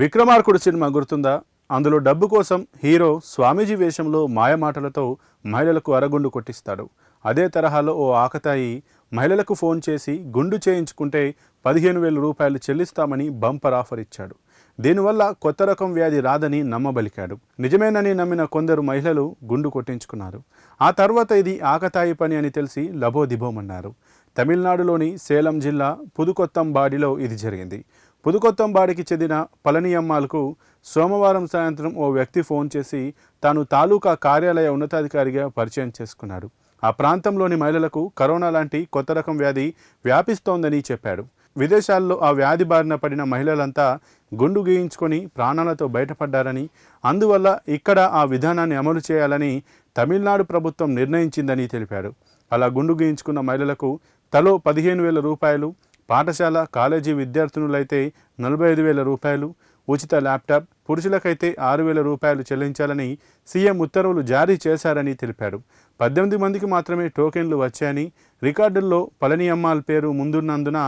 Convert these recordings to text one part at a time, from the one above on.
విక్రమార్కుడు cinema గుర్తుందా? అందులో డబ్బు కోసం హీరో స్వామీజీ వేషంలో మాయమాటలతో మహిళలకు అరగుండు కొట్టిస్తాడు. అదే తరహాలో ఓ ఆకతాయి మహిళలకు ఫోన్ చేసి గుండు చేయించుకుంటే 15,000 రూపాయలు చెల్లిస్తామని బంపర్ ఆఫర్ ఇచ్చాడు. దీనివల్ల కొత్త రకం వ్యాధి రాదని నమ్మబలికాడు. నిజమేనని నమ్మిన కొందరు మహిళలు గుండు కొట్టించుకున్నారు. ఆ తర్వాత ఇది ఆకతాయి పని అని తెలిసి లబోదిబోమన్నారు. తమిళనాడులోని సేలం జిల్లా పుదుకొత్తంబాడిలో ఇది జరిగింది. పుదుకొత్తంబాడికి చెందిన పళనియమ్మాలకు సోమవారం సాయంత్రం ఓ వ్యక్తి ఫోన్ చేసి తాను తాలూకా కార్యాలయ ఉన్నతాధికారిగా పరిచయం చేసుకున్నాడు. ఆ ప్రాంతంలోని మహిళలకు కరోనా లాంటి కొత్త రకం వ్యాధి వ్యాపిస్తోందని చెప్పాడు. విదేశాల్లో ఆ వ్యాధి బారిన పడిన మహిళలంతా గుండు గీయించుకొని ప్రాణాలతో బయటపడ్డారని, అందువల్ల ఇక్కడ ఆ విధానాన్ని అమలు చేయాలని తమిళనాడు ప్రభుత్వం నిర్ణయించిందని తెలిపాడు. అలా గుండు గీయించుకున్న మహిళలకు తలో 15,000 రూపాయలు, పాఠశాల కాలేజీ విద్యార్థినులైతే 45,000 రూపాయలు, ఉచిత ల్యాప్టాప్, పురుషులకైతే 6,000 రూపాయలు చెల్లించాలని సీఎం ఉత్తర్వులు జారీ చేశారని తెలిపాడు. 18 మందికి మాత్రమే టోకెన్లు వచ్చాయని, రికార్డుల్లో పళనియమ్మాల్ పేరు ముందున్నందున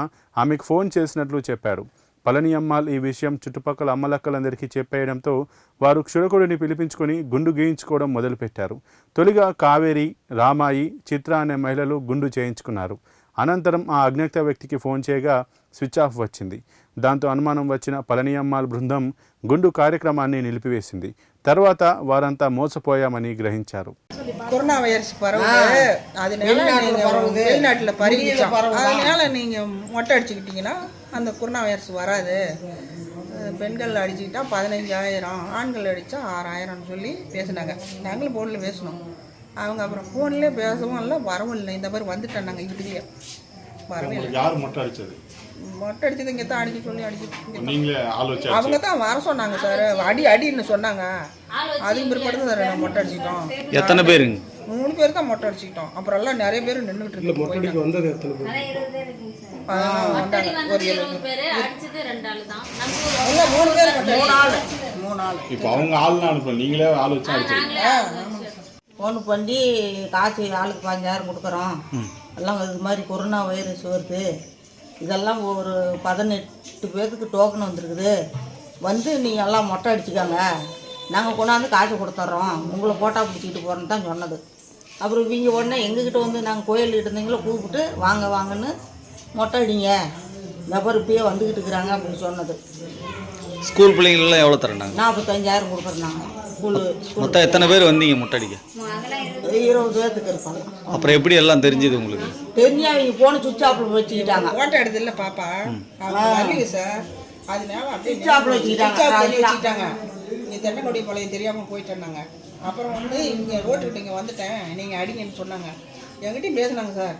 ఆమెకు ఫోన్ చేసినట్లు చెప్పాడు. పళనియమ్మాల్ ఈ విషయం చుట్టుపక్కల అమ్మలక్కలందరికీ చెప్పేయడంతో వారు క్షురకుడిని పిలిపించుకొని గుండు గీయించుకోవడం మొదలుపెట్టారు. తొలిగా కావేరి, రామాయి, చిత్ర అనే మహిళలు గుండు చేయించుకున్నారు. అనంతరం ఆ అజ్ఞాత వ్యక్తికి ఫోన్ చేయగా స్విచ్ ఆఫ్ వచ్చింది. దాంతో అనుమానం వచ్చిన పళనియమ్మాల్ బృందం గుండు కార్యక్రమాన్ని నిలిపివేసింది. తర్వాత వారంతా மோசపోయామని గ్రహించారు. கொரோனா வைரஸ் பரவுது, அதனால வெளிநாட்டில் பரவிச்சோம். அதனால நீங்கள் மொட்டை அடிச்சுக்கிட்டீங்கன்னா அந்த கொரோனா வைரஸ் வராது. பெண்கள் அடிச்சுக்கிட்டா 15,000, ஆண்கள் அடித்தா 6,000 சொல்லி பேசினாங்க. நாங்களும் ஃபோனில் பேசினோம். அவங்க அப்புறம் ஃபோன்லேயே பேசவும் இல்லை, வரவும் இல்லை. இந்த மாதிரி வந்துட்டோம் நாங்கள் இதுலேயே வரவே இல்லை. யார் மொட்டை அடிச்சது? மொட்டை அடிச்சது இங்கே தான் அடிக்க சொல்லி அடிச்சு நீங்களே ஆள் வச்சு அவங்க தான் வர சொன்னாங்க சார். அடின்னு சொன்னாங்க. அதுக்கு பிற்பாடு தான் சார் மொட்டை அடிச்சிட்டோம். எத்தனை பேருங்க? 3 பேர் தான் மொட்டை அடிச்சிட்டோம். அப்புறம் எல்லாம் நிறைய பேர் நின்றுட்டு இருக்கு. வந்தது எத்தனை பேர்? ஒரு 7 இல்லை 3 பேர் 3 ஆள். இப்போ அவங்க ஆள்னா அனுப்ப நீங்களே ஆள் வச்சு அடிச்சீங்க? ஃபோன் பண்ணி காசு ஆளுக்கு 15,000 கொடுக்குறோம், எல்லாம் இது மாதிரி கொரோனா வைரஸ் வருது, இதெல்லாம் ஒரு 18 பேருக்கு டோக்கன் வந்துருக்குது, வந்து நீங்கள் எல்லாம் மொட்டை அடிச்சுக்காங்க, நாங்கள் கொண்டாந்து காசு கொடுத்துட்றோம், உங்களை ஃபோட்டோ பிடிச்சிக்கிட்டு போகிறோன்னு தான் சொன்னது. அப்புறம் இவங்க உடனே எங்ககிட்ட வந்து நாங்கள் கோயில்கிட்ட இருந்தீங்களோ கூப்பிட்டு வாங்க வாங்கன்னு மொட்டை அடிங்க, நபர் இப்பயே வந்துக்கிட்டு இருக்கிறாங்க அப்படின்னு சொன்னது. ஸ்கூல் பிள்ளைங்களெல்லாம் எவ்வளோ தரேன்னாங்க? 45,000 கொடுக்குறோம். ஸ்கூலு மொத்தம் எத்தனை பேர் வந்தீங்க மொட்டை அடிக்க? 20 பேர்த்துக்கு இருப்பாங்க. அப்புறம் எப்படி எல்லாம் தெரிஞ்சது உங்களுக்கு? தெரிஞ்சா அவங்க போன சுவிட்ச் ஆஃப்ல வச்சுக்கிட்டாங்க. ஓட்ட எடுத்து இல்லை பாப்பா, வரலையே சார். அதனால அப்படியே சுவிட்ச் ஆஃப்ல வச்சுக்கிட்டாங்க. இங்கே தென்னங்குடி பாளையம் தெரியாமல் போயிட்டேன்னாங்க. அப்புறம் வந்து இங்கே ரோட்டுக்கிட்ட இங்கே வந்துட்டேன், நீங்கள் அடிங்கன்னு சொன்னாங்க. என்கிட்டையும் பேசுனாங்க சார்.